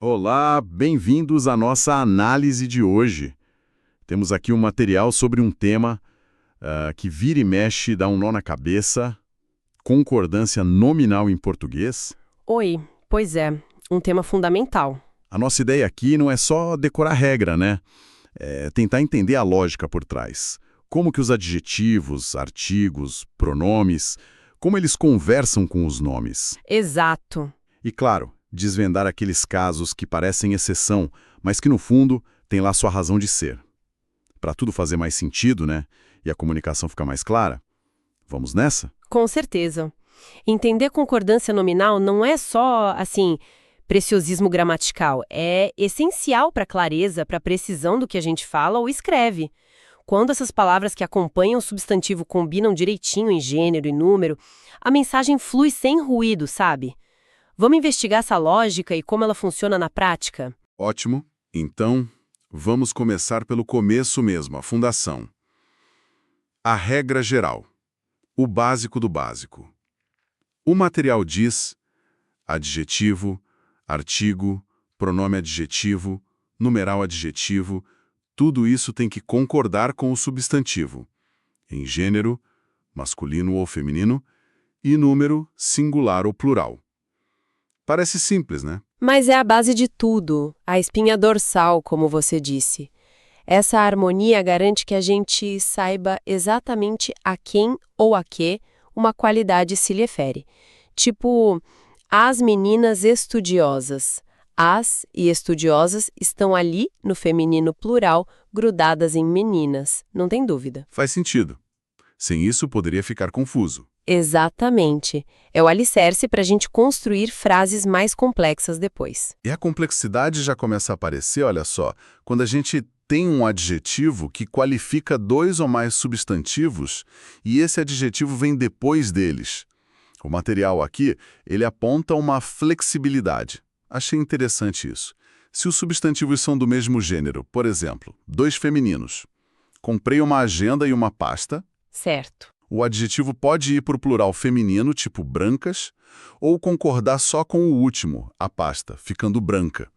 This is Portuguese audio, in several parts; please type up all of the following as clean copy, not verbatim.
Olá, bem-vindos à nossa análise de hoje. Temos aqui um material sobre um tema que vira e mexe, dá um nó na cabeça, concordância nominal em português. Oi, pois é, um tema fundamental. A nossa ideia aqui não é só decorar regra, né? É tentar entender a lógica por trás. Como que os adjetivos, artigos, pronomes, como eles conversam com os nomes. Exato. E claro, desvendar aqueles casos que parecem exceção, mas que no fundo têm lá sua razão de ser. Para tudo fazer mais sentido, né? E a comunicação ficar mais clara. Vamos nessa? Com certeza. Entender concordância nominal não é só, preciosismo gramatical. É essencial para a clareza, para a precisão do que a gente fala ou escreve. Quando essas palavras que acompanham o substantivo combinam direitinho em gênero e número, a mensagem flui sem ruído, sabe? Vamos investigar essa lógica e como ela funciona na prática? Ótimo. Então, vamos começar pelo começo mesmo, a fundação. A regra geral. O básico do básico. O material diz adjetivo, artigo, pronome adjetivo, numeral adjetivo, tudo isso tem que concordar com o substantivo, em gênero, masculino ou feminino, e número, singular ou plural. Parece simples, né? Mas é a base de tudo, a espinha dorsal, como você disse. Essa harmonia garante que a gente saiba exatamente a quem ou a que uma qualidade se refere. Tipo, as meninas estudiosas. As e estudiosas estão ali, no feminino plural, grudadas em meninas. Não tem dúvida. Faz sentido. Sem isso, poderia ficar confuso. Exatamente. É o alicerce para a gente construir frases mais complexas depois. E a complexidade já começa a aparecer, olha só, quando a gente tem um adjetivo que qualifica dois ou mais substantivos e esse adjetivo vem depois deles. O material aqui, ele aponta uma flexibilidade. Achei interessante isso. Se os substantivos são do mesmo gênero, por exemplo, dois femininos, comprei uma agenda e uma pasta, Certo. o adjetivo pode ir para o plural feminino, tipo brancas, ou concordar só com o último, a pasta, ficando branca.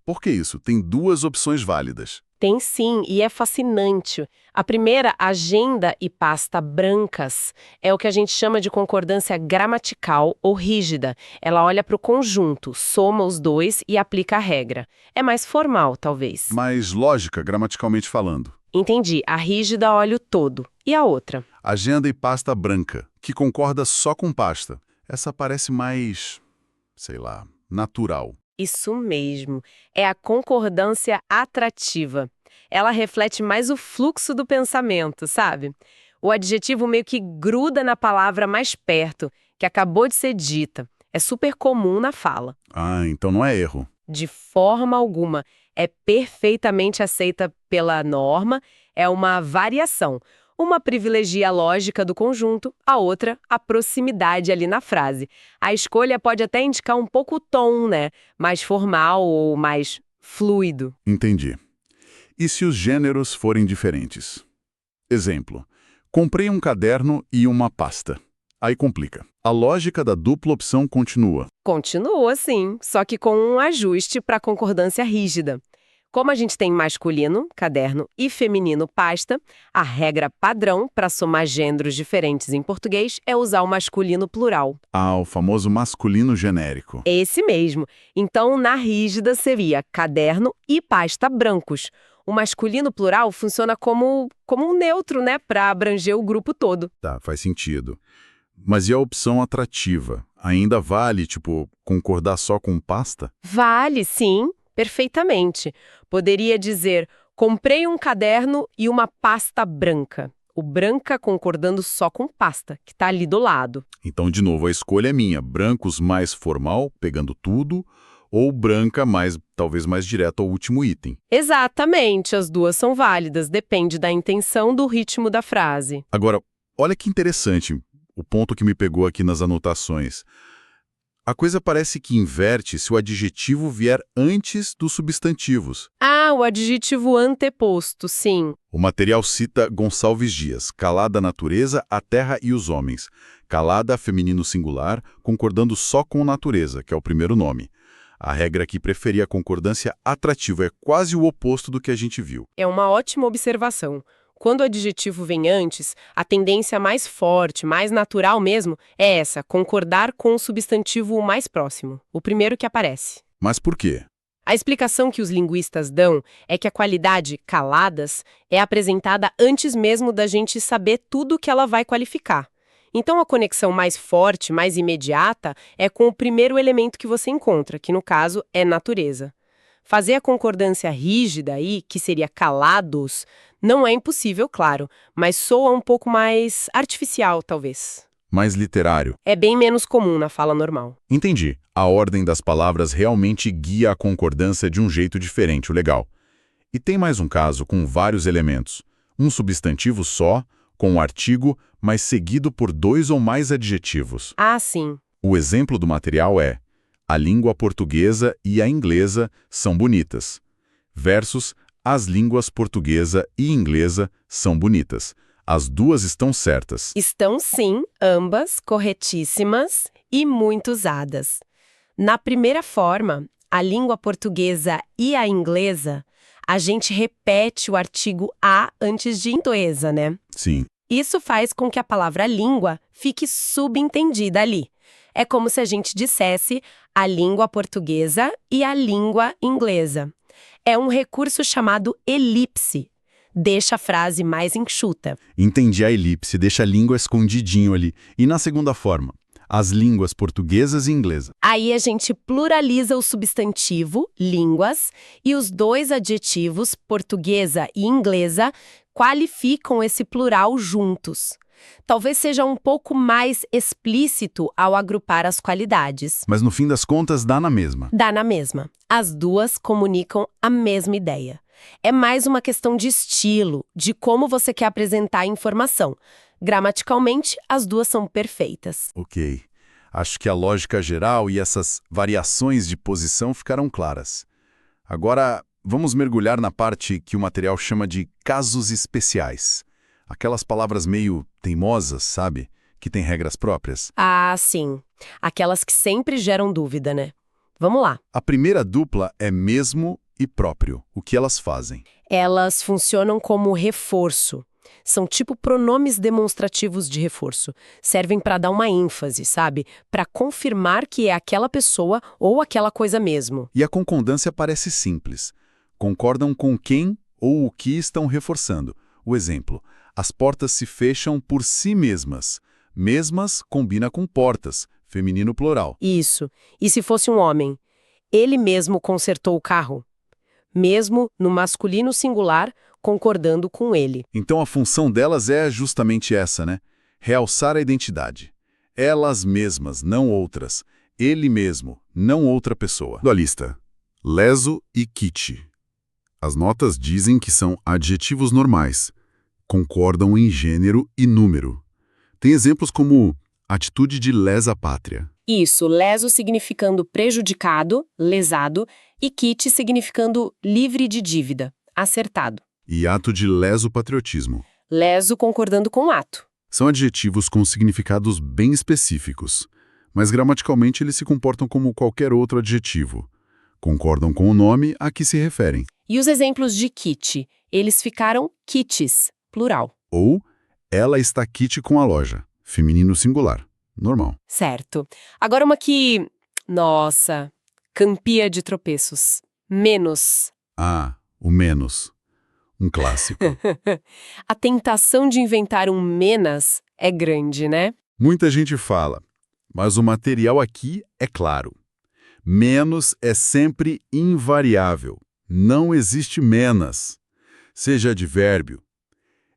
Por que isso? Tem duas opções válidas. Tem sim, e é fascinante. A primeira, agenda e pasta brancas, é o que a gente chama de concordância gramatical ou rígida. Ela olha para o conjunto, soma os dois e aplica a regra. É mais formal, talvez. Mas lógica, gramaticalmente falando. Entendi. A rígida olha o todo. E a outra? Agenda e pasta branca, que concorda só com pasta. Essa parece mais, sei lá, natural. Isso mesmo. É a concordância atrativa. Ela reflete mais o fluxo do pensamento, sabe? O adjetivo meio que gruda na palavra mais perto, que acabou de ser dita. É super comum na fala. Ah, então não é erro. De forma alguma. É perfeitamente aceita pela norma, é uma variação. Uma privilegia a lógica do conjunto, a outra, a proximidade ali na frase. A escolha pode até indicar um pouco o tom, né? Mais formal ou mais fluido. Entendi. E se os gêneros forem diferentes? Exemplo, comprei um caderno e uma pasta. Aí complica. A lógica da dupla opção continua. Continua sim, só que com um ajuste para a concordância rígida. Como a gente tem masculino, caderno, e feminino, pasta, a regra padrão para somar gêneros diferentes em português é usar o masculino plural. Ah, o famoso masculino genérico. Esse mesmo. Então, na rígida seria caderno e pasta brancos. O masculino plural funciona como um neutro, né, para abranger o grupo todo. Tá, faz sentido. Mas e a opção atrativa? Ainda vale, tipo, concordar só com pasta? Vale, sim, perfeitamente. Poderia dizer, comprei um caderno e uma pasta branca. O branca concordando só com pasta, que está ali do lado. Então, de novo, a escolha é minha. Brancos mais formal, pegando tudo, ou branca mais, talvez mais direto ao último item. Exatamente, as duas são válidas, depende da intenção do ritmo da frase. Agora, olha que interessante, o ponto que me pegou aqui nas anotações. A coisa parece que inverte se o adjetivo vier antes dos substantivos. Ah, o adjetivo anteposto, sim. O material cita Gonçalves Dias, calada a natureza, a terra e os homens. Calada, feminino singular, concordando só com natureza, que é o primeiro nome. A regra aqui preferia a concordância atrativa, é quase o oposto do que a gente viu. É uma ótima observação. Quando o adjetivo vem antes, a tendência mais forte, mais natural mesmo, é essa, concordar com o substantivo mais próximo, o primeiro que aparece. Mas por quê? A explicação que os linguistas dão é que a qualidade caladas é apresentada antes mesmo da gente saber tudo o que ela vai qualificar. Então, a conexão mais forte, mais imediata, é com o primeiro elemento que você encontra, que no caso é natureza. Fazer a concordância rígida aí, que seria calados, não é impossível, claro, mas soa um pouco mais artificial, talvez. Mais literário. É bem menos comum na fala normal. Entendi. A ordem das palavras realmente guia a concordância de um jeito diferente, o legal. E tem mais um caso com vários elementos. Um substantivo só, com um artigo, mas seguido por 2 ou mais adjetivos. Ah, sim. O exemplo do material é: a língua portuguesa e a inglesa são bonitas, versus as línguas portuguesa e inglesa são bonitas. As duas estão certas. Estão sim, ambas corretíssimas e muito usadas. Na primeira forma, a língua portuguesa e a inglesa, a gente repete o artigo a antes de inglesa, né? Sim. Isso faz com que a palavra língua fique subentendida ali. É como se a gente dissesse a língua portuguesa e a língua inglesa. É um recurso chamado elipse. Deixa a frase mais enxuta. Entendi a elipse, deixa a língua escondidinho ali. E na segunda forma, as línguas portuguesas e inglesa. Aí a gente pluraliza o substantivo, línguas, e os 2 adjetivos, portuguesa e inglesa, qualificam esse plural juntos. Talvez seja um pouco mais explícito ao agrupar as qualidades. Mas no fim das contas dá na mesma. Dá na mesma. As duas comunicam a mesma ideia. É mais uma questão de estilo, de como você quer apresentar a informação. Gramaticalmente, as duas são perfeitas. Ok. Acho que a lógica geral e essas variações de posição ficaram claras. Agora, vamos mergulhar na parte que o material chama de casos especiais. Aquelas palavras meio teimosas, sabe? Que têm regras próprias. Ah, sim. Aquelas que sempre geram dúvida, né? Vamos lá. A primeira dupla é mesmo e próprio. O que elas fazem? Elas funcionam como reforço. São tipo pronomes demonstrativos de reforço. Servem para dar uma ênfase, sabe? Para confirmar que é aquela pessoa ou aquela coisa mesmo. E a concordância parece simples. Concordam com quem ou o que estão reforçando. O exemplo: as portas se fecham por si mesmas. Mesmas combina com portas, feminino plural. Isso. E se fosse um homem? Ele mesmo consertou o carro. Mesmo no masculino singular, concordando com ele. Então a função delas é justamente essa, né? Realçar a identidade. Elas mesmas, não outras. Ele mesmo, não outra pessoa. Dualista: leso e kit. As notas dizem que são adjetivos normais. Concordam em gênero e número. Tem exemplos como atitude de lesa pátria. Isso, leso significando prejudicado, lesado, e kit significando livre de dívida, acertado. E ato de leso patriotismo. Leso concordando com o ato. São adjetivos com significados bem específicos, mas gramaticalmente eles se comportam como qualquer outro adjetivo. Concordam com o nome a que se referem. E os exemplos de kit? Eles ficaram kits, plural. Ou, ela está kit com a loja, feminino singular, normal. Certo. Agora uma que... Nossa, campia de tropeços. Menos. Ah, o menos. Um clássico. A tentação de inventar um menos é grande, né? Muita gente fala, mas o material aqui é claro. Menos é sempre invariável. Não existe menos. Seja advérbio.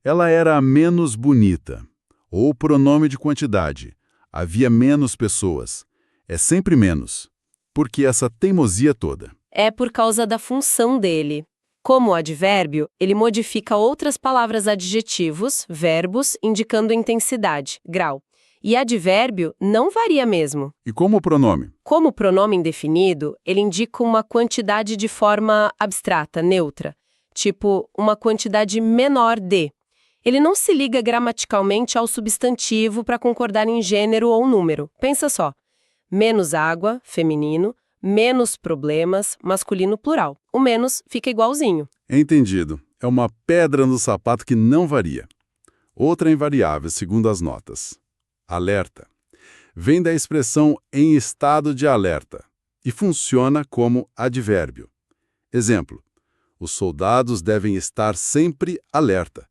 Ela era a menos bonita. Ou pronome de quantidade. Havia menos pessoas. É sempre menos. Por que essa teimosia toda? É por causa da função dele. Como advérbio, ele modifica outras palavras adjetivos, verbos, indicando intensidade, grau. E advérbio não varia mesmo. E como o pronome? Como pronome indefinido, ele indica uma quantidade de forma abstrata, neutra. Tipo, uma quantidade menor de. Ele não se liga gramaticalmente ao substantivo para concordar em gênero ou número. Pensa só. Menos água, feminino, Menos problemas, masculino plural. O menos fica igualzinho. Entendido. É uma pedra no sapato que não varia. Outra invariável, segundo as notas. Alerta. Vem da expressão em estado de alerta e funciona como advérbio. Exemplo: os soldados devem estar sempre alerta.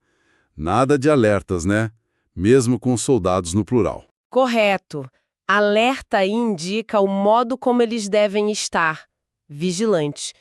Nada de alertas, né? Mesmo com soldados no plural. Correto. Alerta aí indica o modo como eles devem estar. Vigilante.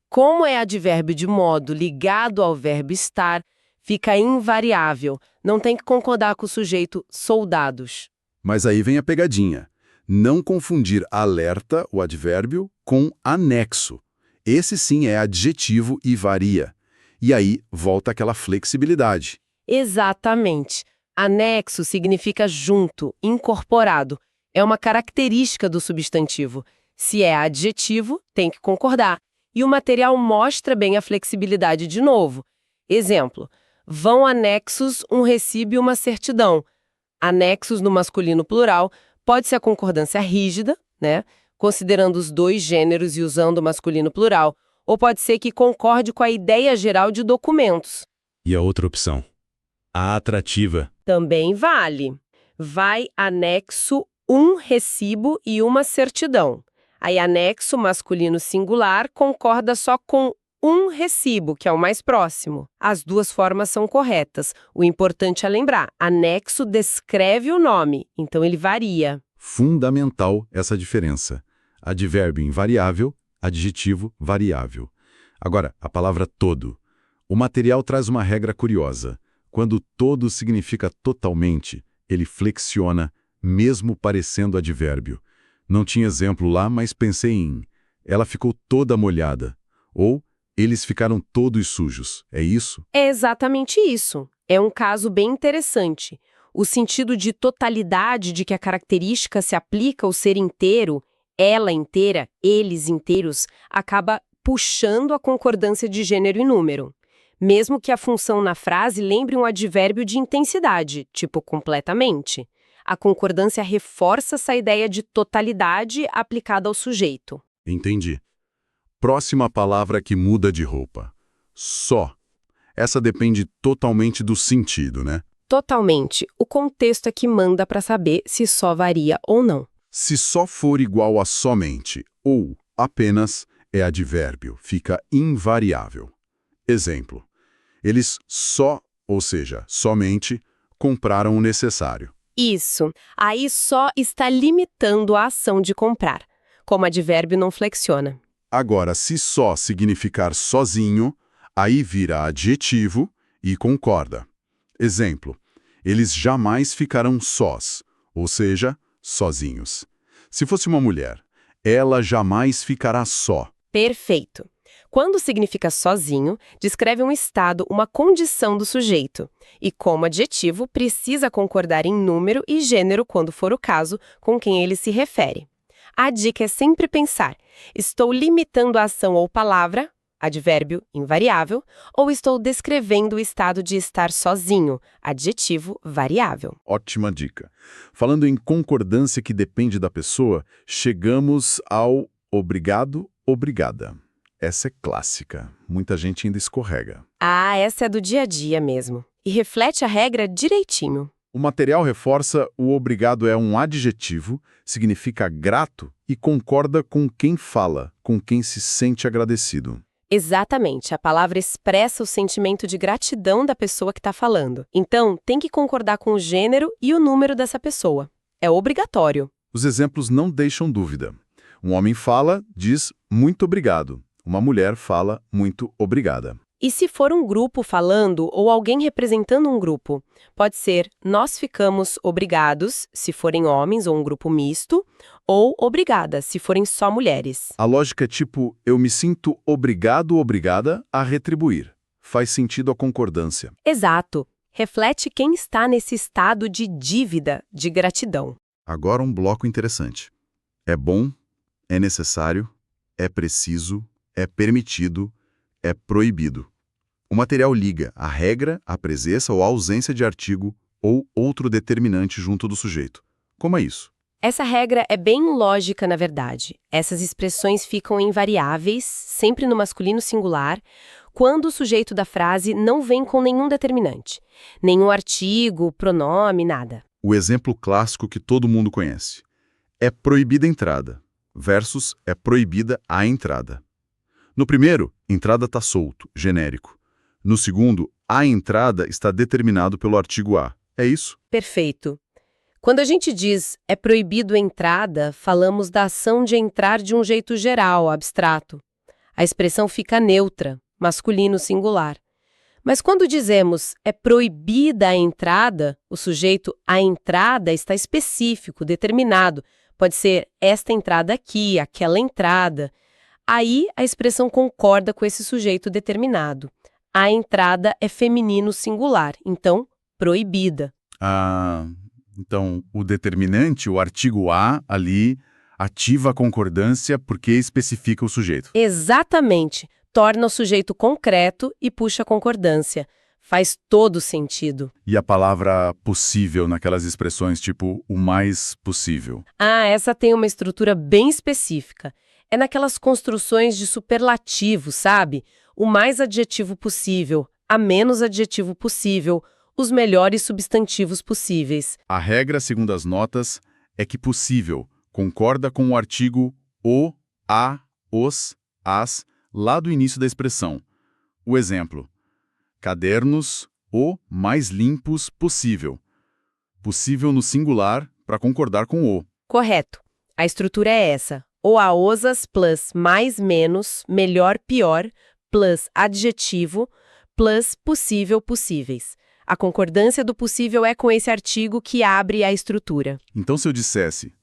Como é advérbio de modo ligado ao verbo estar, fica invariável. Não tem que concordar com o sujeito soldados. Mas aí vem a pegadinha. Não confundir alerta, o advérbio, com anexo. Esse sim é adjetivo e varia. E aí volta aquela flexibilidade. Exatamente. Anexo significa junto, incorporado. É uma característica do substantivo. Se é adjetivo, tem que concordar. E o material mostra bem a flexibilidade de novo. Exemplo: vão anexos um recibo e uma certidão. Anexos no masculino plural pode ser a concordância rígida, né? Considerando os dois gêneros e usando o masculino plural, ou pode ser que concorde com a ideia geral de documentos. E a outra opção? A atrativa. Também vale. Vai anexo um recibo e uma certidão. Aí anexo masculino singular concorda só com um recibo, que é o mais próximo. As duas formas são corretas. O importante é lembrar, anexo descreve o nome, então ele varia. Fundamental essa diferença. Advérbio invariável, adjetivo variável. Agora, a palavra todo. O material traz uma regra curiosa. Quando todo significa totalmente, ele flexiona, mesmo parecendo advérbio. Não tinha exemplo lá, mas pensei em ela ficou toda molhada. Ou eles ficaram todos sujos. É isso? É exatamente isso. É um caso bem interessante. O sentido de totalidade de que a característica se aplica ao ser inteiro, ela inteira, eles inteiros, acaba puxando a concordância de gênero e número. Mesmo que a função na frase lembre um advérbio de intensidade, tipo completamente. A concordância reforça essa ideia de totalidade aplicada ao sujeito. Entendi. Próxima palavra que muda de roupa. Só. Essa depende totalmente do sentido, né? Totalmente. O contexto é que manda para saber se só varia ou não. Se só for igual a somente ou apenas, é advérbio, fica invariável. Exemplo: eles só, ou seja, somente, compraram o necessário. Isso. Aí só está limitando a ação de comprar. Como advérbio não flexiona. Agora, se só significar sozinho, aí vira adjetivo e concorda. Exemplo: eles jamais ficarão sós, ou seja, sozinhos. Se fosse uma mulher, ela jamais ficará só. Perfeito. Quando significa sozinho, descreve um estado, uma condição do sujeito. E como adjetivo, precisa concordar em número e gênero, quando for o caso, com quem ele se refere. A dica é sempre pensar: estou limitando a ação ou palavra, advérbio invariável, ou estou descrevendo o estado de estar sozinho, adjetivo variável. Ótima dica. Falando em concordância que depende da pessoa, chegamos ao obrigado, obrigada. Essa é clássica. Muita gente ainda escorrega. Ah, essa é do dia a dia mesmo. E reflete a regra direitinho. O material reforça o obrigado é um adjetivo, significa grato e concorda com quem fala, com quem se sente agradecido. Exatamente, a palavra expressa o sentimento de gratidão da pessoa que está falando. Então, tem que concordar com o gênero e o número dessa pessoa. É obrigatório. Os exemplos não deixam dúvida. Um homem fala, diz muito obrigado. Uma mulher fala muito obrigada. E se for um grupo falando ou alguém representando um grupo? Pode ser nós ficamos obrigados, se forem homens ou um grupo misto, ou obrigada, se forem só mulheres. A lógica é tipo, eu me sinto obrigado ou obrigada a retribuir. Faz sentido a concordância. Exato. Reflete quem está nesse estado de dívida, de gratidão. Agora um bloco interessante. É bom, é necessário, é preciso, é permitido, é proibido. O material liga a regra, a presença ou a ausência de artigo ou outro determinante junto do sujeito. Como é isso? Essa regra é bem lógica, na verdade. Essas expressões ficam invariáveis, sempre no masculino singular, quando o sujeito da frase não vem com nenhum determinante. Nenhum artigo, pronome, nada. O exemplo clássico que todo mundo conhece. É proibida a entrada, versus é proibida a entrada. No primeiro, entrada está solto, genérico. No segundo, a entrada está determinado pelo artigo a. É isso? Perfeito. Quando a gente diz é proibido entrada, falamos da ação de entrar de um jeito geral, abstrato. A expressão fica neutra, masculino singular. Mas quando dizemos é proibida a entrada, o sujeito a entrada está específico, determinado. Pode ser esta entrada aqui, aquela entrada. Aí a expressão concorda com esse sujeito determinado. A entrada é feminino singular, então proibida. Então, o determinante, o artigo a, ali, ativa a concordância porque especifica o sujeito. Exatamente. Torna o sujeito concreto e puxa a concordância. Faz todo sentido. E a palavra possível naquelas expressões tipo o mais possível. Essa tem uma estrutura bem específica. É naquelas construções de superlativo, sabe? O mais adjetivo possível, a menos adjetivo possível, os melhores substantivos possíveis. A regra, segundo as notas, é que possível concorda com o artigo o, a, os, as, lá do início da expressão. O exemplo: cadernos o mais limpos possível. Possível no singular para concordar com o. Correto. A estrutura é essa. O a osas plus mais menos, melhor pior, plus adjetivo, plus possível possíveis. A concordância do possível é com esse artigo que abre a estrutura. Então, se eu dissesse,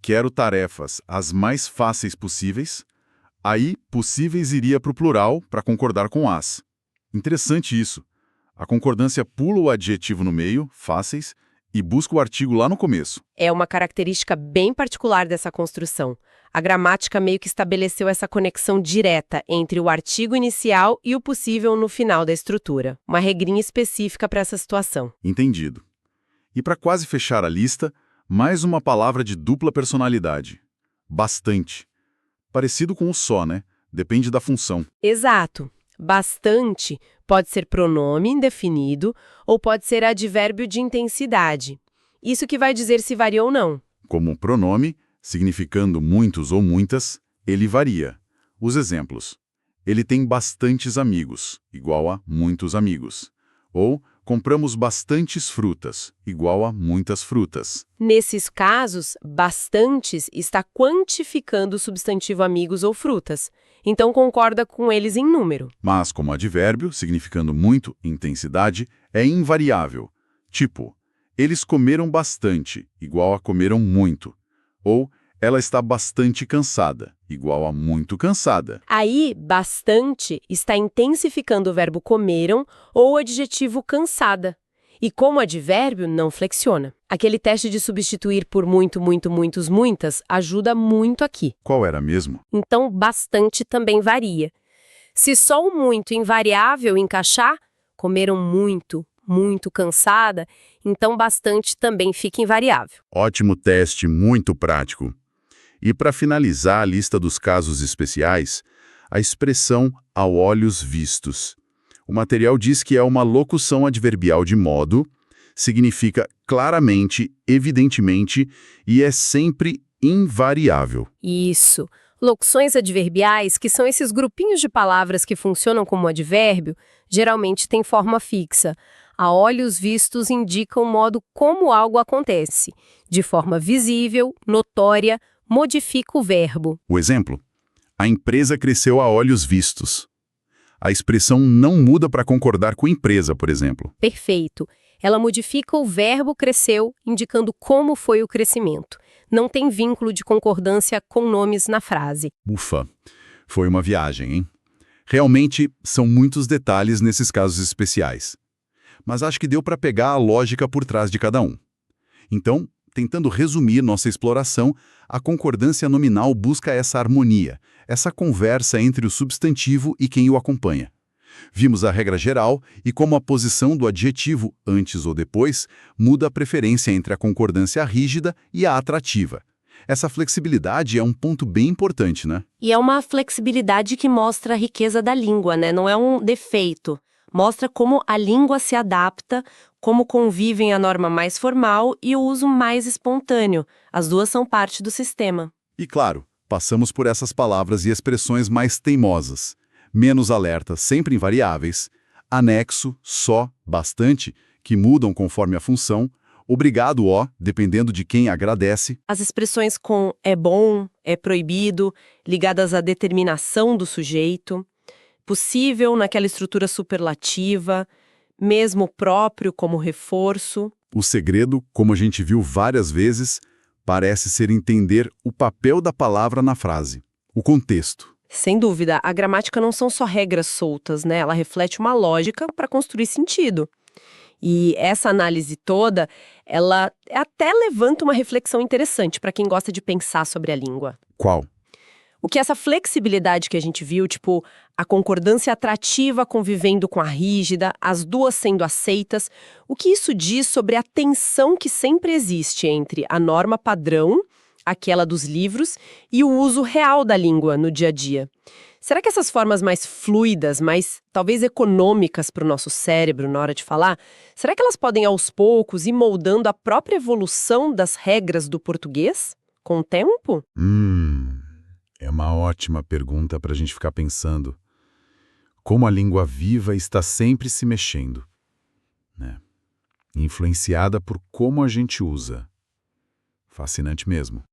quero tarefas as mais fáceis possíveis, aí possíveis iria para o plural para concordar com as. Interessante isso. A concordância pula o adjetivo no meio, fáceis, e busca o artigo lá no começo. É uma característica bem particular dessa construção. A gramática meio que estabeleceu essa conexão direta entre o artigo inicial e o possível no final da estrutura. Uma regrinha específica para essa situação. Entendido. E para quase fechar a lista, mais uma palavra de dupla personalidade. Bastante. Parecido com o só, né? Depende da função. Exato. Bastante pode ser pronome indefinido ou pode ser advérbio de intensidade. Isso que vai dizer se varia ou não. Como pronome, significando muitos ou muitas, ele varia. Os exemplos: ele tem bastantes amigos, igual a muitos amigos. Ou compramos bastantes frutas, igual a muitas frutas. Nesses casos, bastantes está quantificando o substantivo amigos ou frutas. Então concorda com eles em número. Mas como advérbio, significando muito, intensidade, é invariável. Tipo, eles comeram bastante, igual a comeram muito. Ou ela está bastante cansada, igual a muito cansada. Aí, bastante está intensificando o verbo comeram ou o adjetivo cansada. E como advérbio, não flexiona. Aquele teste de substituir por muito, muito, muitos, muitas ajuda muito aqui. Qual era mesmo? Então, bastante também varia. Se só o muito invariável encaixar, comeram muito, muito cansada, então bastante também fica invariável. Ótimo teste, muito prático. E para finalizar a lista dos casos especiais, a expressão a olhos vistos. O material diz que é uma locução adverbial de modo, significa claramente, evidentemente e é sempre invariável. Isso. Locuções adverbiais, que são esses grupinhos de palavras que funcionam como advérbio, geralmente têm forma fixa. A olhos vistos indicam o modo como algo acontece. De forma visível, notória, modifica o verbo. O exemplo: a empresa cresceu a olhos vistos. A expressão não muda para concordar com empresa, por exemplo. Perfeito. Ela modifica o verbo cresceu, indicando como foi o crescimento. Não tem vínculo de concordância com nomes na frase. Ufa, foi uma viagem, hein? Realmente, são muitos detalhes nesses casos especiais. Mas acho que deu para pegar a lógica por trás de cada um. Então, tentando resumir nossa exploração, a concordância nominal busca essa harmonia, essa conversa entre o substantivo e quem o acompanha. Vimos a regra geral e como a posição do adjetivo, antes ou depois, muda a preferência entre a concordância rígida e a atrativa. Essa flexibilidade é um ponto bem importante, né? E é uma flexibilidade que mostra a riqueza da língua, né? Não é um defeito. Mostra como a língua se adapta, como convivem a norma mais formal e o uso mais espontâneo. As duas são parte do sistema. E claro, passamos por essas palavras e expressões mais teimosas. Menos alerta, sempre invariáveis. Anexo, só, bastante, que mudam conforme a função. Obrigado, ó, dependendo de quem agradece. As expressões com é bom, é proibido, ligadas à determinação do sujeito. Possível naquela estrutura superlativa, mesmo próprio como reforço. O segredo, como a gente viu várias vezes, parece ser entender o papel da palavra na frase, o contexto. Sem dúvida, a gramática não são só regras soltas, né? Ela reflete uma lógica para construir sentido. E essa análise toda, ela até levanta uma reflexão interessante para quem gosta de pensar sobre a língua. Qual? O que essa flexibilidade que a gente viu, tipo, a concordância atrativa convivendo com a rígida, as duas sendo aceitas, o que isso diz sobre a tensão que sempre existe entre a norma padrão, aquela dos livros, e o uso real da língua no dia a dia. Será que essas formas mais fluidas, mais talvez econômicas para o nosso cérebro na hora de falar, será que elas podem aos poucos ir moldando a própria evolução das regras do português com o tempo? É uma ótima pergunta para a gente ficar pensando. Como a língua viva está sempre se mexendo, né? Influenciada por como a gente usa. Fascinante mesmo.